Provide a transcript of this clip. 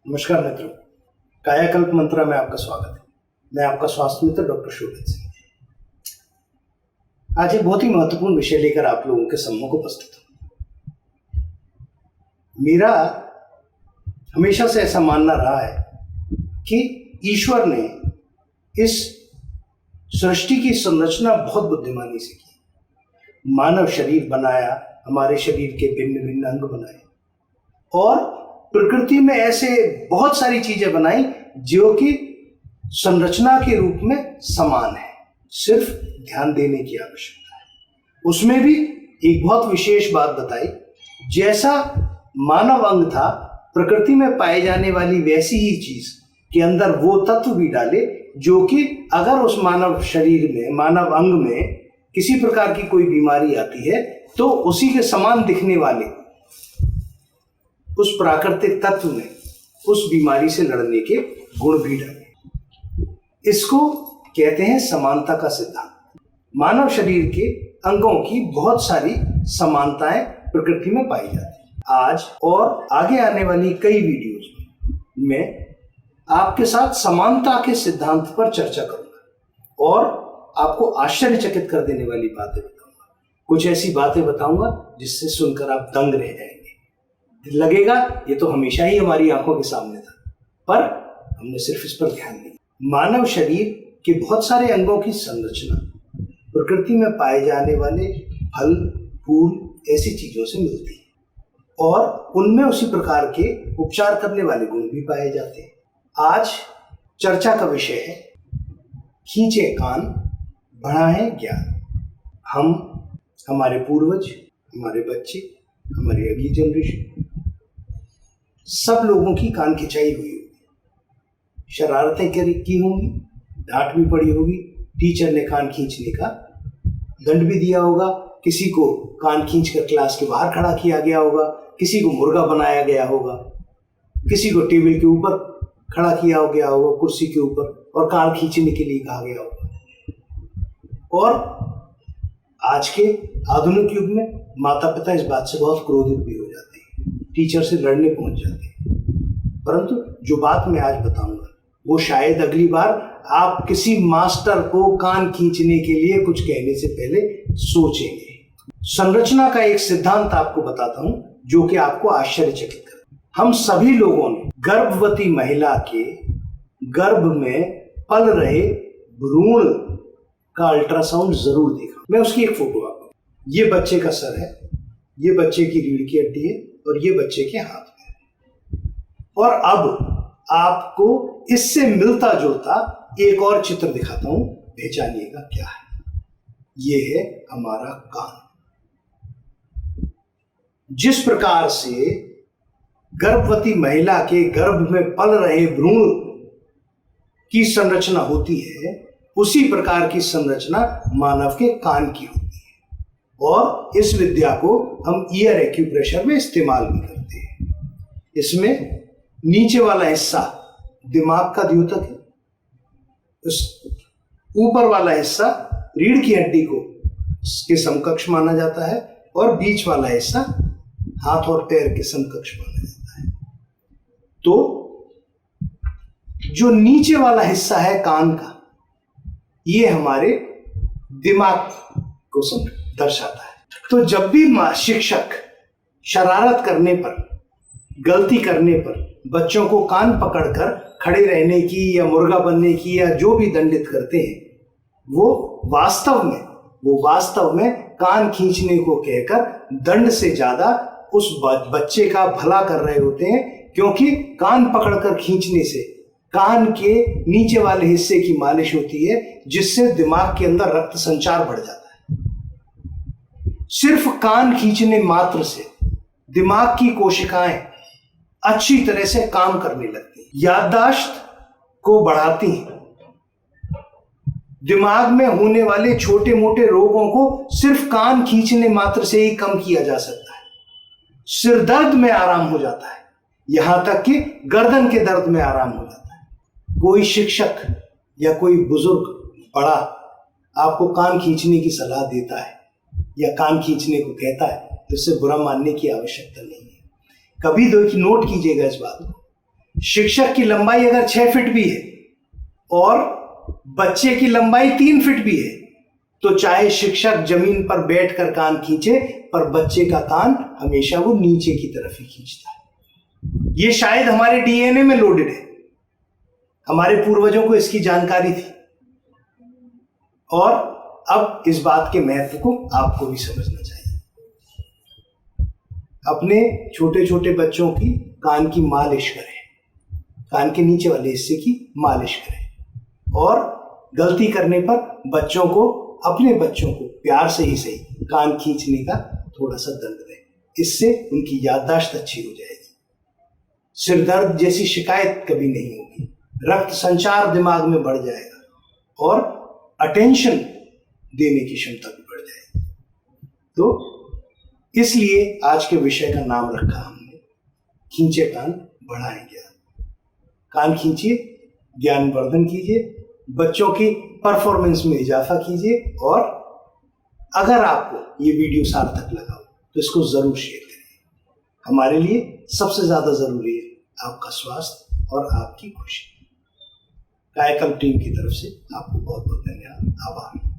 नमस्कार मित्रों, कायाकल्प मंत्रा में आपका स्वागत है। मैं आपका स्वास्थ्य मित्र डॉक्टर शोभित सिंह। आज एक बहुत ही महत्वपूर्ण विषय लेकर आप लोगों के सम्मुख उपस्थित हूं। मेरा हमेशा से ऐसा मानना रहा है कि ईश्वर ने इस सृष्टि की संरचना बहुत बुद्धिमानी से की। मानव शरीर बनाया, हमारे शरीर के भिन्न भिन्न अंग बनाए और प्रकृति में ऐसे बहुत सारी चीजें बनाई जो कि संरचना के रूप में समान है, सिर्फ ध्यान देने की आवश्यकता है। उसमें भी एक बहुत विशेष बात बताई, जैसा मानव अंग था प्रकृति में पाए जाने वाली वैसी ही चीज के अंदर वो तत्व भी डाले जो कि अगर उस मानव शरीर में, मानव अंग में किसी प्रकार की कोई बीमारी आती है तो उसी के समान दिखने वाले उस प्राकृतिक तत्व में उस बीमारी से लड़ने के गुण भी डाले। इसको कहते हैं समानता का सिद्धांत। मानव शरीर के अंगों की बहुत सारी समानताएं प्रकृति में पाई जाती हैं। आज और आगे आने वाली कई वीडियोज में मैं आपके साथ समानता के सिद्धांत पर चर्चा करूंगा और आपको आश्चर्यचकित कर देने वाली बातें बताऊंगा। कुछ ऐसी बातें बताऊंगा जिससे सुनकर आप दंग रह जाएंगे। लगेगा ये तो हमेशा ही हमारी आंखों के सामने था, पर हमने सिर्फ इस पर ध्यान नहीं। मानव शरीर के बहुत सारे अंगों की संरचना प्रकृति में पाए जाने वाले फल, फूल ऐसी चीजों से मिलती है और उनमें उसी प्रकार के उपचार करने वाले गुण भी पाए जाते हैं। आज चर्चा का विषय है खींचे कान, बढ़ाएं ज्ञान। हम, हमारे पूर्वज, हमारे बच्चे, हमारी अगली जनरेशन, सब लोगों की कान खिंचाई हुई होगी, शरारतें की होंगी, डांट भी पड़ी होगी, टीचर ने कान खींचने का दंड भी दिया होगा, किसी को कान खींचकर क्लास के बाहर खड़ा किया गया होगा, किसी को मुर्गा बनाया गया होगा, किसी को टेबल के ऊपर खड़ा किया गया होगा, कुर्सी के ऊपर, और कान खींचने के लिए कहा गया होगा। और आज के आधुनिक युग में माता पिता इस बात से बहुत क्रोधित भी हो जाते हैं, टीचर से लड़ने पहुंच जाते हैं। परंतु जो बात मैं आज बताऊंगा वो शायद अगली बार आप किसी मास्टर को कान खींचने के लिए कुछ कहने से पहले सोचेंगे। संरचना का एक सिद्धांत आपको बताता हूं जो कि आपको आश्चर्यचकित करे। हम सभी लोगों ने गर्भवती महिला के गर्भ में पल रहे भ्रूण का अल्ट्रासाउंड जरूर देखा। मैं उसकी एक फोटो आपको, ये बच्चे का सर है, ये बच्चे की रीढ़ की हड्डी है और ये बच्चे के हाथ में है। और अब आपको इससे मिलता जुलता एक और चित्र दिखाता हूं, पहचानिएगा क्या है। ये है हमारा कान। जिस प्रकार से गर्भवती महिला के गर्भ में पल रहे भ्रूण की संरचना होती है, उसी प्रकार की संरचना मानव के कान की होती है और इस विद्या को हम ईयर एक्यूप्रेशर में इस्तेमाल भी करते हैं। इसमें नीचे वाला हिस्सा दिमाग का द्योतक है, उस ऊपर वाला हिस्सा रीढ़ की हड्डी को के समकक्ष माना जाता है और बीच वाला हिस्सा हाथ और पैर के समकक्ष माना जाता है। तो जो नीचे वाला हिस्सा है कान का, ये हमारे दिमाग को दर्शाता है। तो जब भी शिक्षक शरारत करने पर, गलती करने पर बच्चों को कान पकड़कर खड़े रहने की या मुर्गा बनने की या जो भी दंडित करते हैं, वो वास्तव में कान खींचने को कहकर दंड से ज्यादा उस बच्चे का भला कर रहे होते हैं, क्योंकि कान पकड़कर खींचने से कान के नीचे वाले हिस्से की मालिश होती है, जिससे दिमाग के अंदर रक्त संचार बढ़ जाता है। सिर्फ कान खींचने मात्र से दिमाग की कोशिकाएं अच्छी तरह से काम करने लगती हैं, याददाश्त को बढ़ाती हैं। दिमाग में होने वाले छोटे मोटे रोगों को सिर्फ कान खींचने मात्र से ही कम किया जा सकता है। सिर दर्द में आराम हो जाता है, यहां तक कि गर्दन के दर्द में आराम हो जाता है। कोई शिक्षक या कोई बुजुर्ग बड़ा आपको कान खींचने की सलाह देता है या कान खींचने को कहता है तो इससे बुरा मानने की आवश्यकता नहीं है। कभी नोट कीजिएगा इस बात को, शिक्षक की लंबाई अगर 6 फीट भी है और बच्चे की लंबाई 3 फीट भी है, तो चाहे शिक्षक जमीन पर बैठकर कान खींचे, पर बच्चे का कान हमेशा वो नीचे की तरफ ही खींचता है। ये शायद हमारे डीएनए में लोडेड है, हमारे पूर्वजों को इसकी जानकारी थी, और अब इस बात के महत्व को आपको भी समझना चाहिए। अपने छोटे छोटे बच्चों की कान की मालिश करें, कान के नीचे वाले हिस्से की मालिश करें, और गलती करने पर बच्चों को, अपने बच्चों को प्यार से ही सही कान खींचने का थोड़ा सा दंड दें। इससे उनकी याददाश्त अच्छी हो जाएगी, सिर दर्द जैसी शिकायत कभी नहीं होगी, रक्त संचार दिमाग में बढ़ जाएगा और अटेंशन देने की क्षमता भी बढ़ जाएगी। तो इसलिए आज के विषय का नाम रखा हमने खींचे कान बढ़ाएं ज्ञान। कान खींचिए, ज्ञानवर्धन कीजिए, बच्चों की परफॉर्मेंस में इजाफा कीजिए, और अगर आपको ये वीडियो सार्थक लगा हो तो इसको जरूर शेयर करिए। हमारे लिए सबसे ज्यादा जरूरी है आपका स्वास्थ्य और आपकी खुशी। कायाकल्प टीम की तरफ से आपको बहुत बहुत धन्यवाद, आभार।